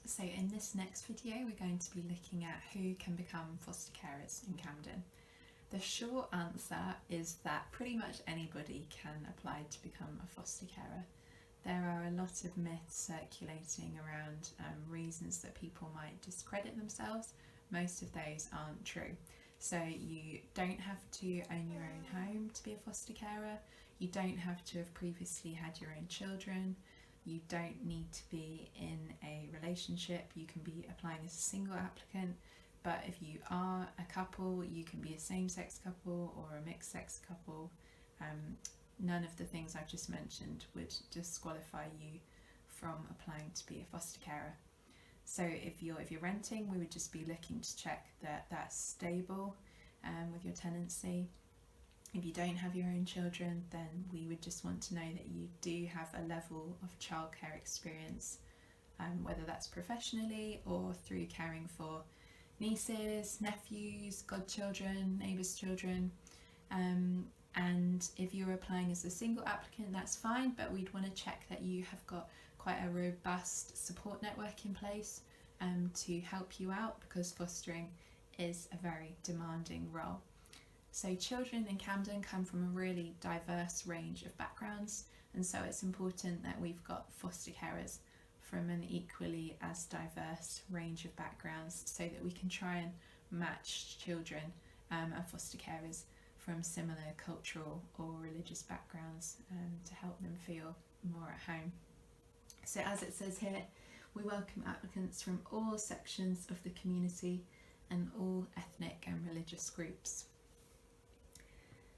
So in this next video we're going to be looking at who can become foster carers in Camden. The short answer is that pretty much anybody can apply to become a foster carer. There are a lot of myths circulating around reasons that people might discredit themselves. Most of those aren't true. So you don't have to own your own home to be a foster carer. You don't have to have previously had your own children. You don't need to be in a relationship. You can be applying as a single applicant, but if you are a couple, you can be a same-sex couple or a mixed-sex couple. None of the things I've just mentioned would disqualify you from applying to be a foster carer. So if you're renting, we would just be looking to check that that's stable with your tenancy. If you don't have your own children, then we would just want to know that you do have a level of childcare experience, whether that's professionally or through caring for nieces, nephews, godchildren, neighbours' children. And if you're applying as a single applicant, that's fine, but we'd want to check that you have got quite a robust support network in place to help you out, because fostering is a very demanding role. So children in Camden come from a really diverse range of backgrounds, and so it's important that we've got foster carers from an equally as diverse range of backgrounds so that we can try and match children and foster carers from similar cultural or religious backgrounds to help them feel more at home. So as it says here, we welcome applicants from all sections of the community and all ethnic and religious groups.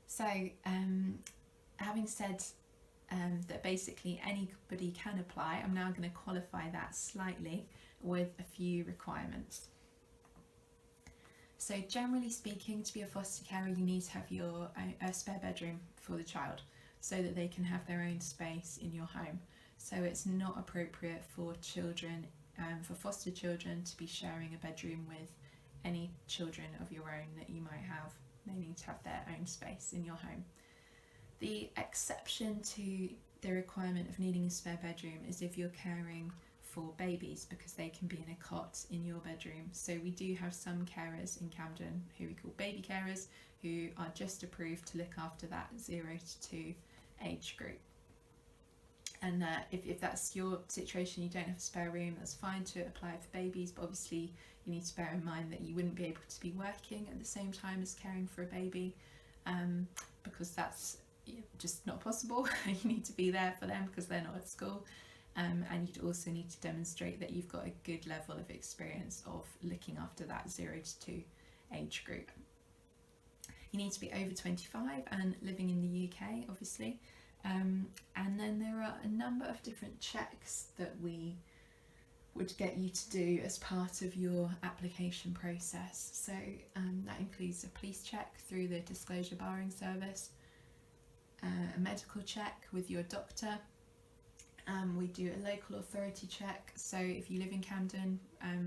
So having said that basically anybody can apply, I'm now going to qualify that slightly with a few requirements. So generally speaking, to be a foster carer, you need to have a spare bedroom for the child so that they can have their own space in your home. So it's not appropriate for children, for foster children, to be sharing a bedroom with any children of your own that you might have. They need to have their own space in your home. The exception to the requirement of needing a spare bedroom is if you're caring for babies, because they can be in a cot in your bedroom. So we do have some carers in Camden who we call baby carers, who are just approved to look after that 0 to 2 age group. And if that's your situation, you don't have a spare room, that's fine to apply for babies, but obviously you need to bear in mind that you wouldn't be able to be working at the same time as caring for a baby, because that's just not possible. You need to be there for them because they're not at school, and you'd also need to demonstrate that you've got a good level of experience of looking after that 0 to 2 age group. You need to be over 25 and living in the UK, obviously. And then there are a number of different checks that we would get you to do as part of your application process. So that includes a police check through the Disclosure Barring Service, a medical check with your doctor. We do a local authority check, so if you live in Camden,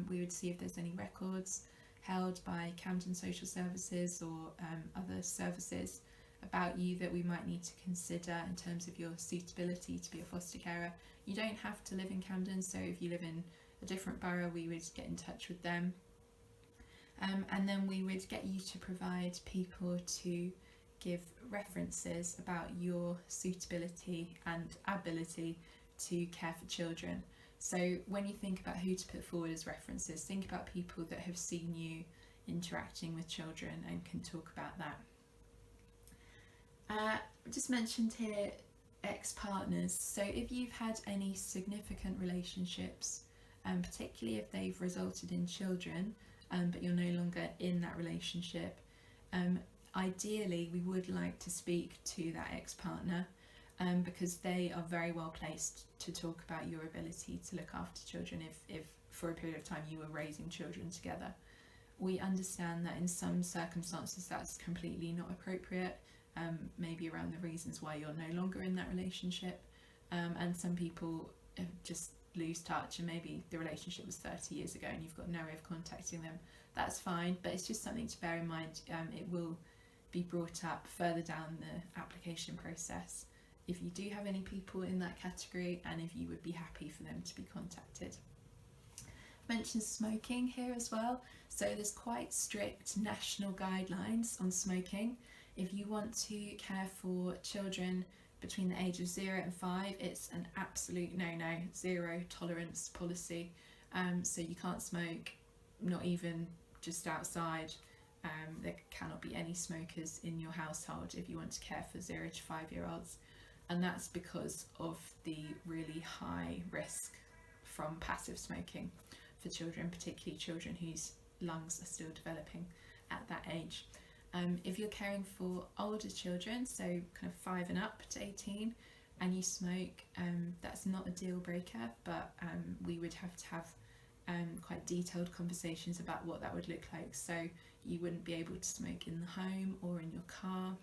we would see if there's any records held by Camden Social Services or other services about you that we might need to consider in terms of your suitability to be a foster carer. You don't have to live in Camden, so if you live in a different borough, we would get in touch with them. And then we would get you to provide people to give references about your suitability and ability to care for children. So when you think about who to put forward as references, think about people that have seen you interacting with children and can talk about that. Just mentioned here ex-partners. So if you've had any significant relationships, particularly if they've resulted in children, but you're no longer in that relationship, ideally we would like to speak to that ex-partner, because they are very well placed to talk about your ability to look after children if for a period of time you were raising children together. We understand that in some circumstances that's completely not appropriate, maybe around the reasons why you're no longer in that relationship, and some people just lose touch and maybe the relationship was 30 years ago and you've got no way of contacting them. That's fine, but it's just something to bear in mind. It will be brought up further down the application process if you do have any people in that category and if you would be happy for them to be contacted. mention smoking here as well. So there's quite strict national guidelines on smoking. If you want to care for children between the age of 0 and 5, it's an absolute no-no, zero tolerance policy. So you can't smoke, not even just outside. There cannot be any smokers in your household if you want to care for 0 to 5-year-olds, and that's because of the really high risk from passive smoking for children, particularly children whose lungs are still developing at that age. If you're caring for older children, so kind of 5 and up to 18, and you smoke, that's not a deal breaker, but we would have to have quite detailed conversations about what that would look like. So you wouldn't be able to smoke in the home or in your car,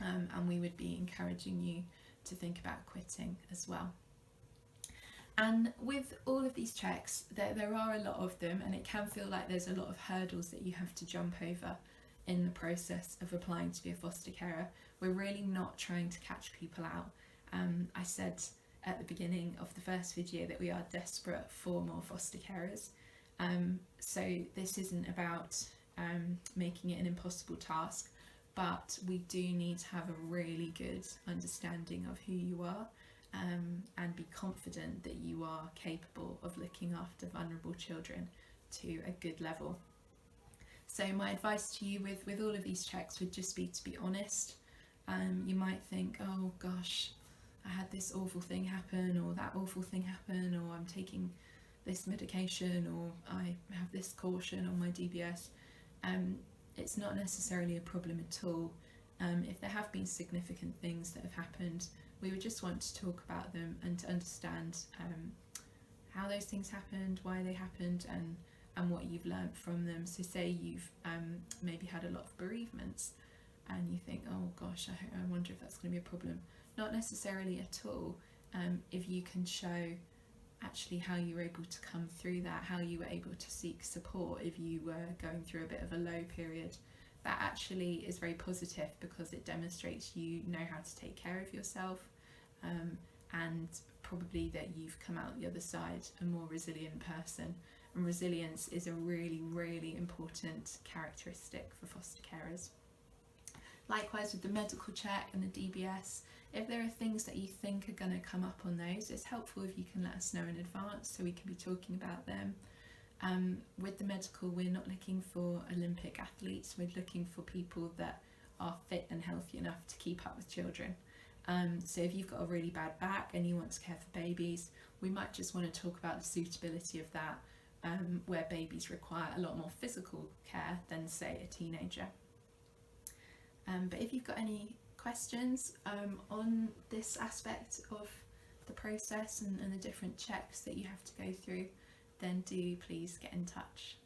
and we would be encouraging you to think about quitting as well. And with all of these checks, there are a lot of them, and it can feel like there's a lot of hurdles that you have to jump over in the process of applying to be a foster carer. We're really not trying to catch people out. I said at the beginning of the first video that we are desperate for more foster carers. So this isn't about making it an impossible task, but we do need to have a really good understanding of who you are, and be confident that you are capable of looking after vulnerable children to a good level. So my advice to you with all of these checks would just be to be honest. You might think, oh gosh, I had this awful thing happen, or that awful thing happen, or I'm taking this medication, or I have this caution on my DBS. It's not necessarily a problem at all. If there have been significant things that have happened, we would just want to talk about them and to understand how those things happened, why they happened, and what you've learned from them. So say you've maybe had a lot of bereavements and you think, oh gosh, I wonder if that's going to be a problem. Not necessarily at all. If you can show actually how you were able to come through that, how you were able to seek support if you were going through a bit of a low period, that actually is very positive, because it demonstrates you know how to take care of yourself, and probably that you've come out the other side a more resilient person. And resilience is a really, really important characteristic for foster carers. Likewise with the medical check and the DBS, if there are things that you think are going to come up on those, it's helpful if you can let us know in advance so we can be talking about them. With the medical, we're not looking for Olympic athletes, we're looking for people that are fit and healthy enough to keep up with children. So if you've got a really bad back and you want to care for babies, we might just want to talk about the suitability of that, where babies require a lot more physical care than, say, a teenager. But if you've got any questions on this aspect of the process and the different checks that you have to go through, then do please get in touch.